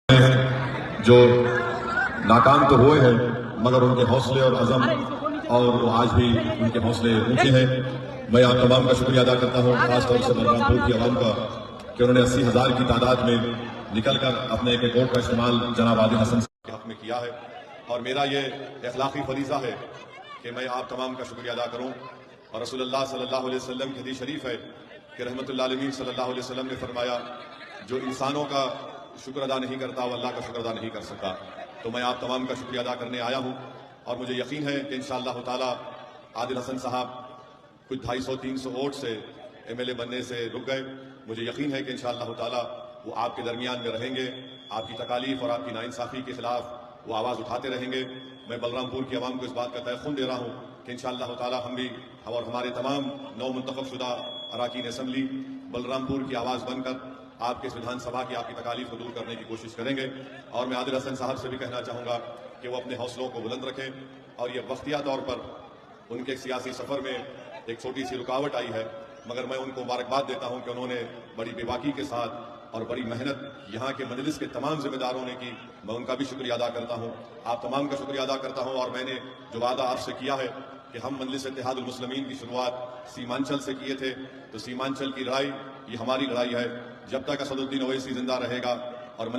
हैं जो नाकाम तो हुए हैं मगर उनके हौसले और अज़म और वो आज भी उनके हौसले ऊंचे हैं। मैं आप तमाम का शुक्रिया अदा करता हूँ, खासतौर से बलरामपुर की आवाम का कि उन्होंने 80,000 की तादाद में निकलकर अपने एक वोट का इस्तेमाल जनाब आदिल हसन के हक में किया है। और मेरा ये अखलाकी फरीज़ा है कि मैं आप तमाम का शुक्रिया अदा करूँ। और रसूलुल्लाह सल्लल्लाहु अलैहि वसल्लम की हदीस शरीफ है कि रहमतुल्लिल आलमीन सल्लल्लाहु अलैहि वसल्लम ने फरमाया, जो इंसानों का शुक्र अदा नहीं करता वो अल्लाह का शुक्र अदा नहीं कर सकता। तो मैं आप तमाम का शुक्रिया अदा करने आया हूँ और मुझे यकीन है कि इंशाअल्लाह ताला आदिल हसन साहब कुछ 250-300 वोट से MLA बनने से रुक गए। मुझे यकीन है कि इंशाअल्लाह ताला वो आपके दरमियान में रहेंगे, आपकी तकालीफ और आपकी नाइंसाफ़ी के खिलाफ वो आवाज़ उठाते रहेंगे। मैं बलरामपुर की आवाम को इस बात का तयक़ुन दे रहा हूँ कि इंशाअल्लाह ताला हम भी और हमारे तमाम नौ मुंतखब शुदा अराकीन असम्बली बलरामपुर की आवाज़ बनकर आपके विधानसभा की आपकी तकालीफ को दूर करने की कोशिश करेंगे। और मैं आदिल हसन साहब से भी कहना चाहूँगा कि वो अपने हौसलों को बुलंद रखें। और ये वक्तिया तौर पर उनके सियासी सफ़र में एक छोटी सी रुकावट आई है, मगर मैं उनको मुबारकबाद देता हूँ कि उन्होंने बड़ी बेबाकी के साथ और बड़ी मेहनत यहाँ के मजलिस के तमाम जिम्मेदारों ने की। मैं उनका भी शुक्रिया अदा करता हूँ, आप तमाम का शुक्रिया अदा करता हूँ। और मैंने जो वादा आपसे किया है कि हम मजलिस इत्तेहादुल मुस्लिमीन की शुरुआत सीमांचल से किए थे, तो सीमांचल की लड़ाई ये हमारी लड़ाई है। जब तक असदुद्दीन ओवैसी जिंदा रहेगा और